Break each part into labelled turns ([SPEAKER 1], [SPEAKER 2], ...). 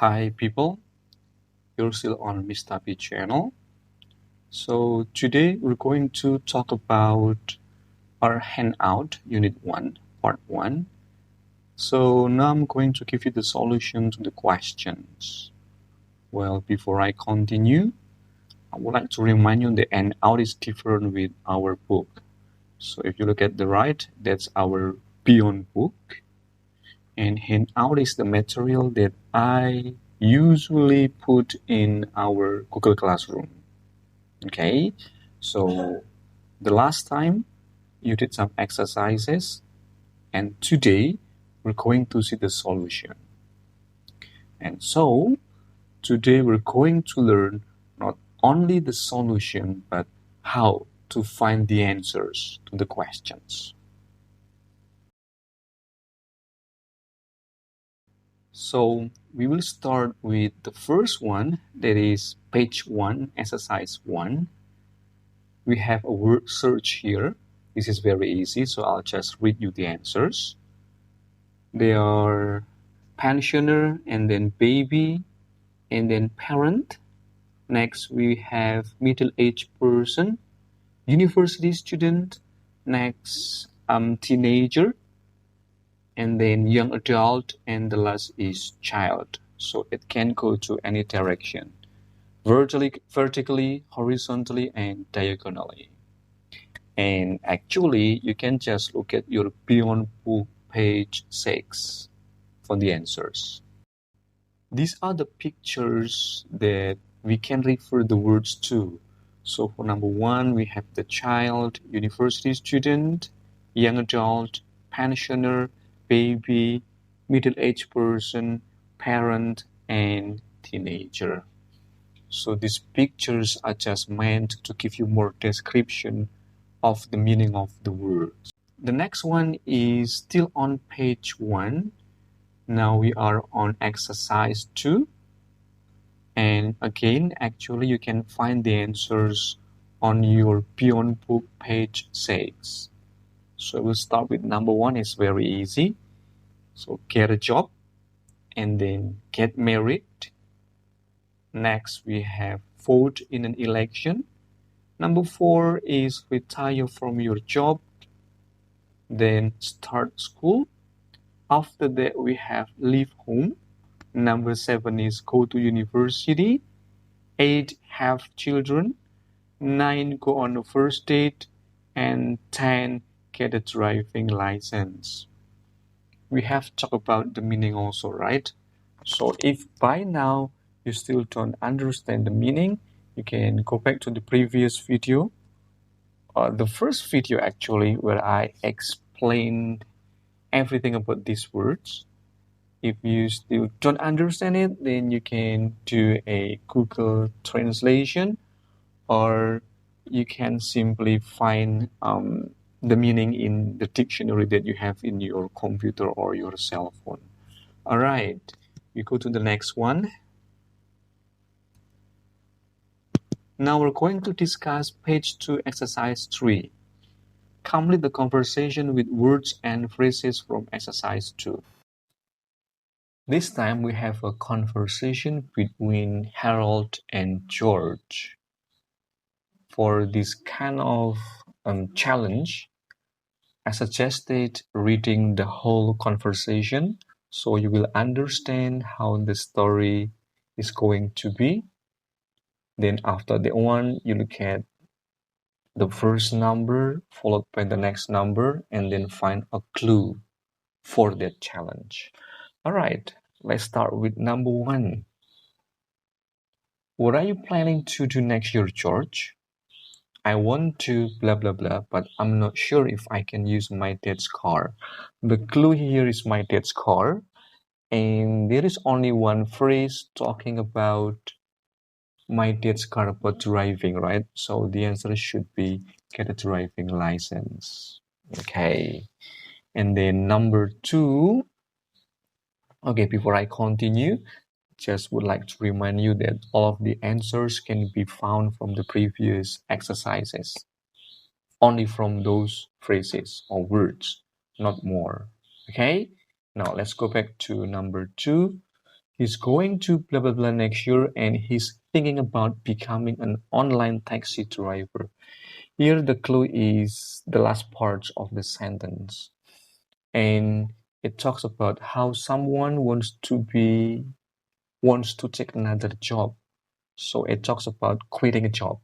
[SPEAKER 1] Hi people, you're still on Mr. P channel. So today we're going to talk about our handout unit 1, part 1. So now I'm going to give you the solution to the questions. Well, before I continue, I would like to remind you the handout is different with our book. So if you look at the right, that's our Beyond book. And handout is the material that I usually put in our Google Classroom. Okay, so the last time you did some exercises, and today we're going to see the solution. And so today we're going to learn not only the solution, but how to find the answers to the questions. So we will start with the first one, that is page 1, exercise 1. We have a word search here. This is very easy, so I'll just read you the answers. They are pensioner, and then baby, and then parent. Next we have middle-aged person, university student. Next teenager, and then young adult, and the last is child. So it can go to any direction, vertically, horizontally, and diagonally. And actually, you can just look at your Beyond book page 6 for the answers. These are the pictures that we can refer the words to. So for number 1, we have the child, university student, young adult, pensioner, baby, middle-aged person, parent, and teenager. So these pictures are just meant to give you more description of the meaning of the words. The next one is still on page 1. Now we are on exercise 2. And again, actually you can find the answers on your Beyond book page 6. So we'll start with number 1. It's very easy. So get a job, and then get married. Next we have vote in an election. Number 4 is retire from your job, then start school. After that we have leave home. Number 7 is go to university. 8, have children. 9, go on a first date. And 10, get a driving license. We have talked about the meaning also, right? So if by now you still don't understand the meaning, you can go back to the previous video, the first video actually, where I explained everything about these words. If you still don't understand it, then you can do a Google translation, or you can simply find the meaning in the dictionary that you have in your computer or your cell phone. All right, we go to the next one. Now we're going to discuss page 2, exercise 3. Complete the conversation with words and phrases from exercise 2. This time we have a conversation between Harold and George. For this kind of challenge, I suggested reading the whole conversation so you will understand how the story is going to be. Then after that one, you look at the first number followed by the next number, and then find a clue for that challenge. All right, let's start with number 1. What are you planning to do next year, George? I want to blah blah blah, but I'm not sure if I can use my dad's car. The clue here is my dad's car, and there is only one phrase talking about my dad's car about driving, right? So the answer should be get a driving license. Okay. And then number 2. Okay, before I continue, just would like to remind you that all of the answers can be found from the previous exercises. Only from those phrases or words, not more. Okay? Now let's go back to number 2. he's going to blah blah blah next year and he's thinking about becoming an online taxi driver. Here the clue is the last part of the sentence, and it talks about how someone wants to take another job. So it talks about quitting a job,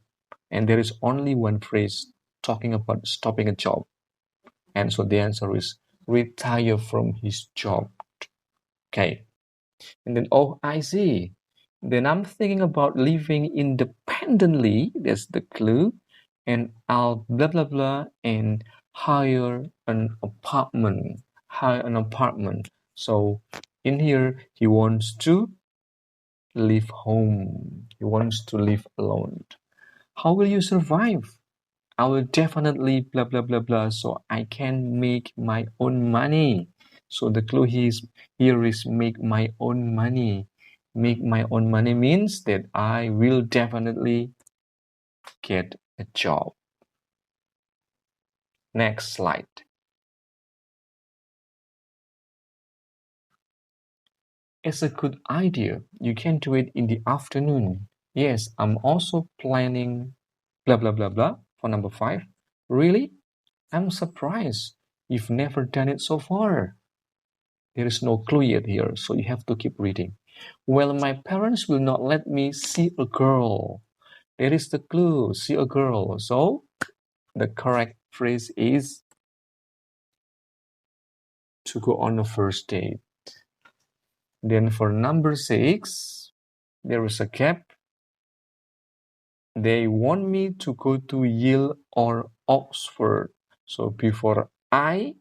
[SPEAKER 1] and there is only one phrase talking about stopping a job, and so the answer is retire from his job. Okay. And then, oh, I see. Then I'm thinking about living independently. That's the clue. And I'll blah blah blah and hire an apartment. Hire an apartment. So in here, he wants to leave home. He wants to live alone. How will you survive? I will definitely blah blah blah blah so I can make my own money. So the clue here is make my own money. Make my own money means that I will definitely get a job. Next slide. It's a good idea. You can do it in the afternoon. Yes, I'm also planning blah blah blah blah for number 5. Really? I'm surprised. You've never done it so far. There is no clue yet here, so you have to keep reading. Well, my parents will not let me see a girl. There is the clue, see a girl. So the correct phrase is to go on a first date. Then for number 6, there is a gap. They want me to go to Yale or Oxford. So before I,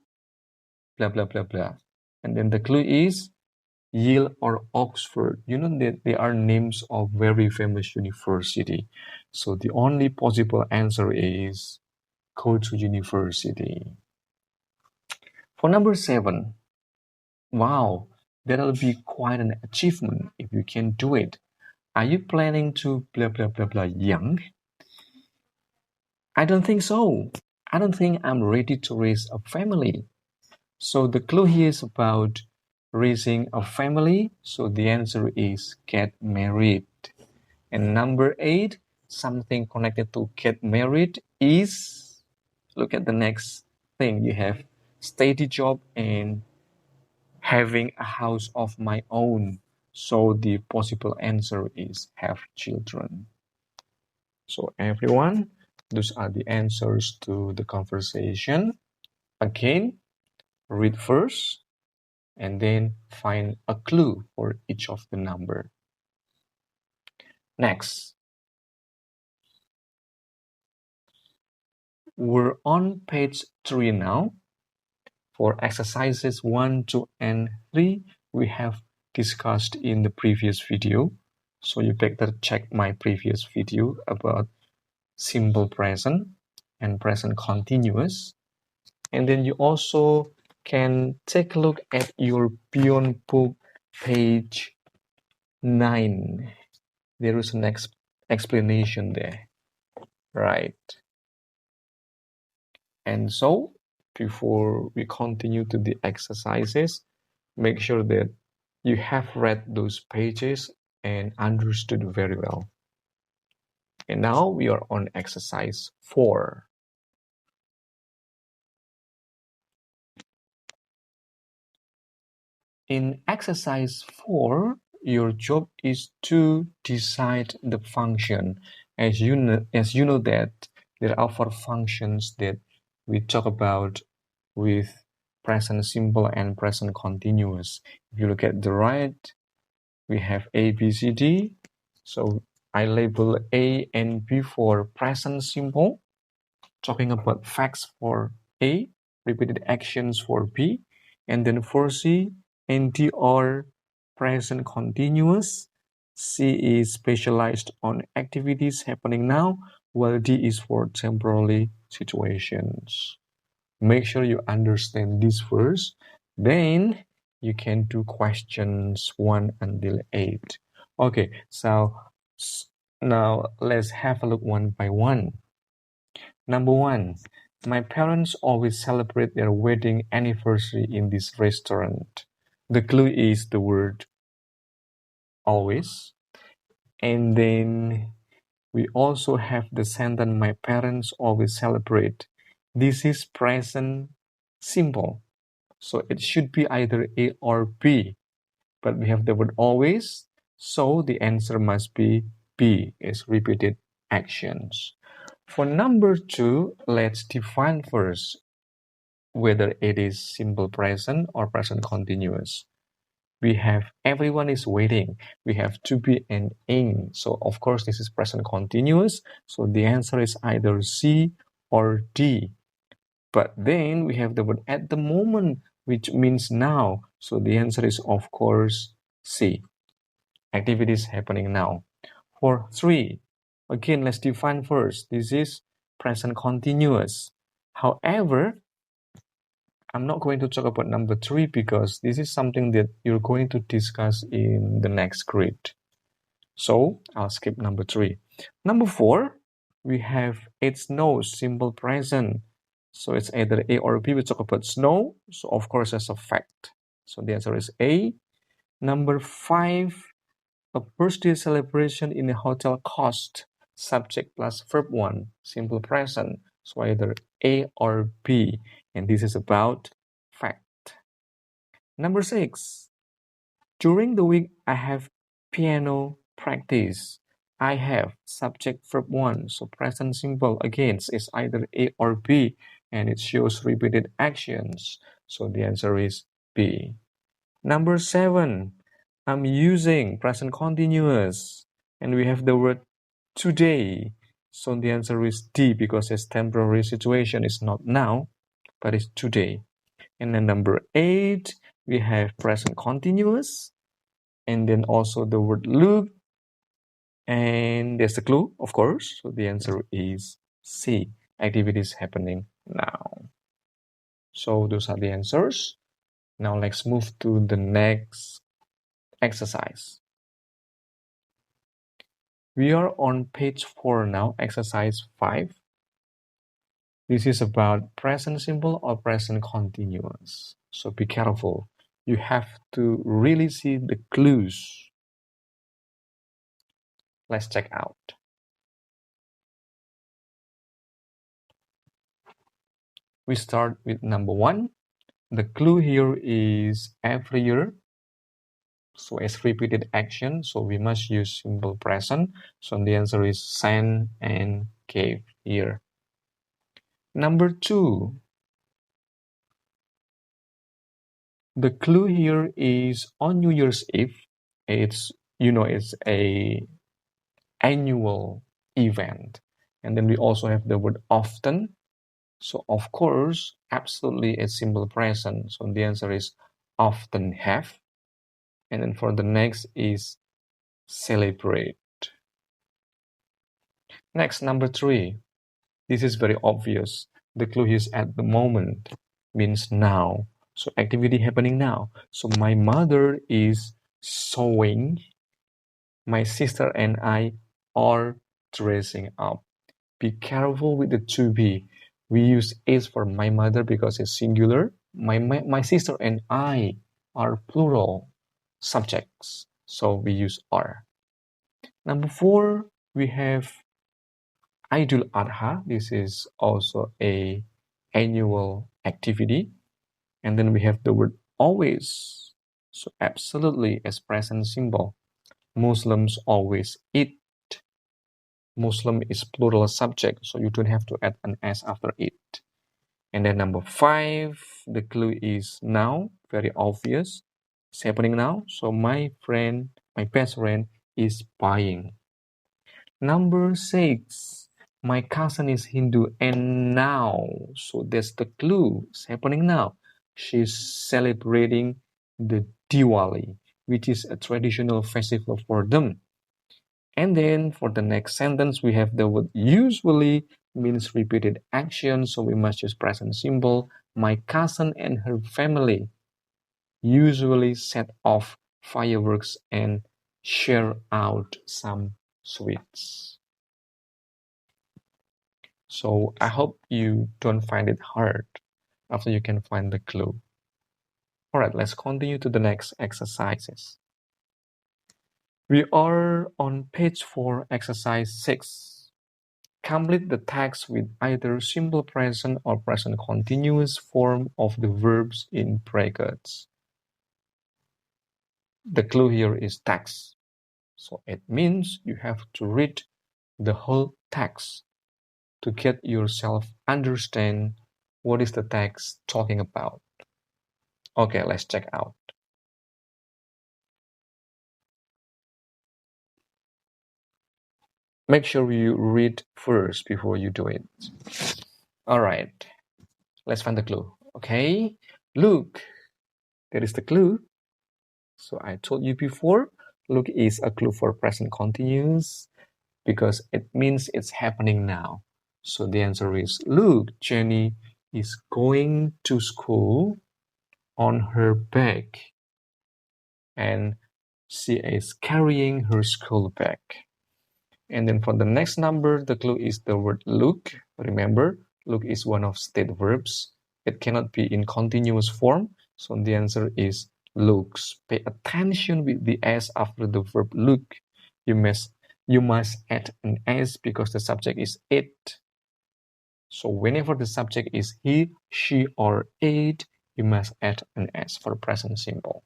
[SPEAKER 1] blah, blah, blah, blah. And then the clue is Yale or Oxford. You know that they are names of very famous university. So the only possible answer is go to university. For number 7, wow, that'll be quite an achievement if you can do it. Are you planning to blah blah blah blah young? I don't think so. I don't think I'm ready to raise a family. So the clue here is about raising a family. So the answer is get married. And number 8, something connected to get married is, look at the next thing. You have steady job and having a house of my own. So the possible answer is have children. So everyone, those are the answers to the conversation. Again, read first and then find a clue for each of the number. Next, we're on page 3 now. For exercises 1, 2, and 3, we have discussed in the previous video. So you better check my previous video about simple present and present continuous. And then you also can take a look at your Beyond book page 9. There is an explanation there, right? And so before we continue to the exercises, make sure that you have read those pages and understood very well. And now we are on exercise 4. In exercise 4, your job is to decide the function. As you know that there are 4 functions that we talk about with present simple and present continuous. If you look at the right, we have A, B, C, D. So I label A and B for present simple, talking about facts for A, repeated actions for B, and then for C and D are present continuous. C is specialized on activities happening now, while D is for temporary situations. Make sure you understand this first. Then you can do questions 1 until 8. Okay, so now let's have a look one by one. Number 1, my parents always celebrate their wedding anniversary in this restaurant. The clue is the word always. And then we also have the sentence, my parents always celebrate. This is present simple. So it should be either A or B. But we have the word always. So the answer must be B, is repeated actions. For number 2, let's define first whether it is simple present or present continuous. We have everyone is waiting. We have to be and in. So of course this is present continuous. So the answer is either C or D. But then we have the word at the moment, which means now. So the answer is of course C. Activity is happening now. For 3, again let's define first. This is present continuous. However, I'm not going to talk about number 3 because this is something that you're going to discuss in the next grid. So I'll skip number 3. Number 4, we have it snows, simple present. So it's either A or B. We talk about snow. So of course as a fact. So the answer is A. Number 5, a birthday celebration in a hotel cost. Subject plus verb 1, simple present. So either A or B. And this is about fact. Number 6, during the week I have piano practice. I have subject verb 1, so present simple again is either A or B, and it shows repeated actions. So the answer is B. Number 7, I'm using present continuous, and we have the word today. So the answer is D because it's temporary situation. It's not now, but it's today. And then number 8, we have present continuous, and then also the word look, and there's the clue, of course. So the answer is C. Activity is happening now. So those are the answers. Now let's move to the next exercise. We are on page 4 now, exercise 5. This is about present simple or present continuous. So be careful. You have to really see the clues. Let's check out. We start with number 1. The clue here is every year. So it's repeated action. So we must use simple present. So the answer is sent and gave here. Number 2. The clue here is on New Year's Eve. It's a annual event. And then we also have the word often. So of course, absolutely a simple present. So the answer is often have. And then for the next is celebrate. Next, number 3. This is very obvious. The clue is at the moment, means now. So activity happening now. So my mother is sewing. My sister and I are dressing up. Be careful with the to be. We use is for my mother because it's singular. My sister and I are plural subjects. So we use are. Number 4, we have Idul Adha. This is also a annual activity. And then we have the word always. So absolutely as present simple. Muslims always eat. Muslim is plural subject, so you don't have to add an S after it. And then number 5, the clue is now, very obvious. It's happening now. So my best friend is buying. Number 6, my cousin is Hindu and now. So that's the clue. It's happening now. She's celebrating the Diwali, which is a traditional festival for them. And then for the next sentence, we have the word usually means repeated action. So we must use present simple. My cousin and her family usually set off fireworks and share out some sweets. So I hope you don't find it hard after you can find the clue. All right, let's continue to the next exercises. We are on page 4, exercise 6. Complete the text with either simple present or present continuous form of the verbs in brackets. The clue here is text. So it means you have to read the whole text to get yourself understand what is the text talking about. Okay, let's check out. Make sure you read first before you do it. All right, let's find the clue. Okay, look, there is the clue. So I told you before, look is a clue for present continuous because it means it's happening now. So the answer is, look, Jenny is going to school on her bag and she is carrying her school bag. And then for the next number, the clue is the word look. Remember, look is one of state verbs. It cannot be in continuous form. So the answer is looks. Pay attention with the S after the verb look. You must add an S because the subject is it. So whenever the subject is he, she, or it, you must add an S for present simple.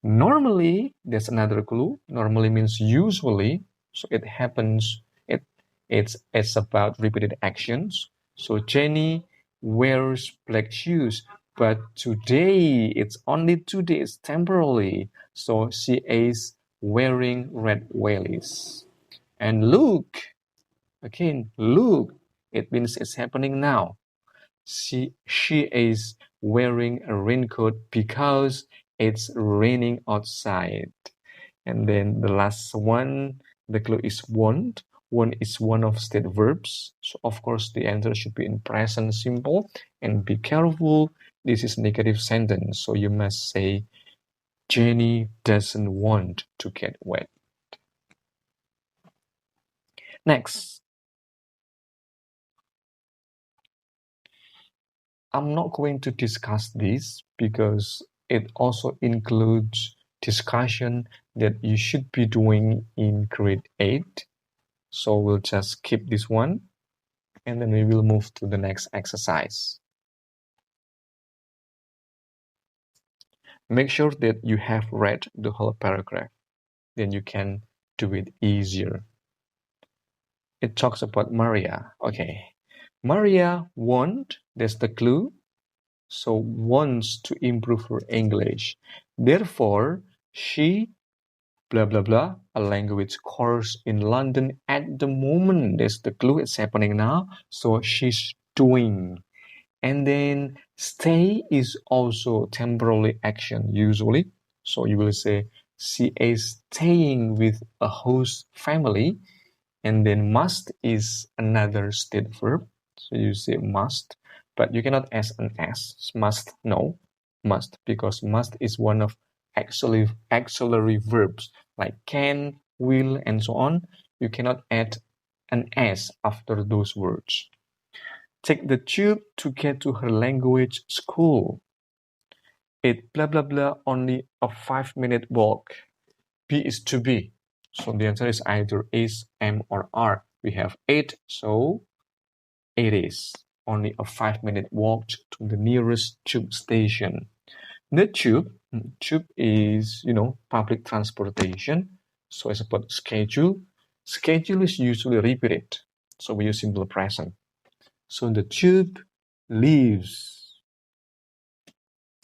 [SPEAKER 1] Normally, there's another clue. Normally means usually. So it happens, it's about repeated actions. So Jenny wears black shoes, but today, it's only today, it's temporarily. So she is wearing red wellies. And look, again, look, it means it's happening now. She is wearing a raincoat because it's raining outside. And then the last one, the clue is want. Want is one of state verbs. So of course the answer should be in present simple. And be careful, this is negative sentence. So you must say, Jenny doesn't want to get wet. Next. I'm not going to discuss this because it also includes discussion that you should be doing in grade 8. So we'll just skip this one and then we will move to the next exercise. Make sure that you have read the whole paragraph. Then you can do it easier. It talks about Maria. Okay. Maria that's the clue. So wants to improve her English. Therefore, she blah blah blah a language course in London at the moment. That's the clue. It's happening now. So she's doing. And then stay is also temporary action usually. So you will say she is staying with a host family. And then must is another state verb. So you say must, but you cannot add an S. Must, no. Must, because must is one of auxiliary verbs like can, will, and so on. You cannot add an S after those words. Take the tube to get to her language school. It blah blah blah only a 5-minute walk. Be is to be. So the answer is either is, am, or are. We have 8, so it is only a 5-minute walk to the nearest tube station. The tube is, public transportation. So it's about schedule. Schedule is usually repeated. So we use simple present. So the tube leaves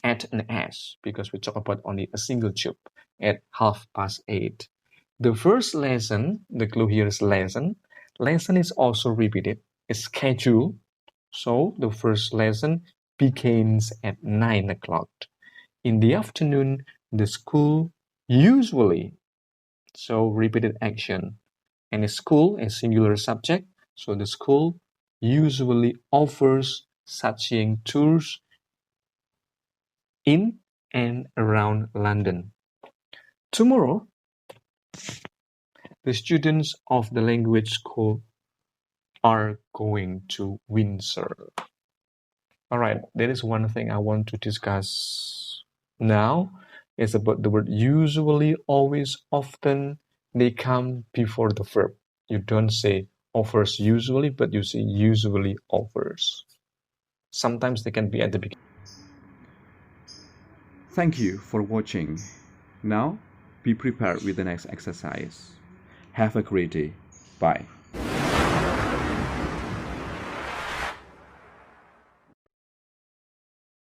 [SPEAKER 1] at an S because we talk about only a single tube at 8:30. The first lesson, the clue here is lesson. Lesson is also repeated. It's schedule. So the first lesson begins at 9 o'clock. In the afternoon, the school usually, so repeated action. And a school, a singular subject, so the school usually offers sightseeing tours in and around London. Tomorrow, the students of the language school are going to Windsor. All right, there is one thing I want to discuss now. It's about the word usually, always, often. They come before the verb. You don't say offers usually, but you say usually offers. Sometimes they can be at the beginning.
[SPEAKER 2] Thank you for watching. Now, be prepared with the next exercise. Have a great day. Bye.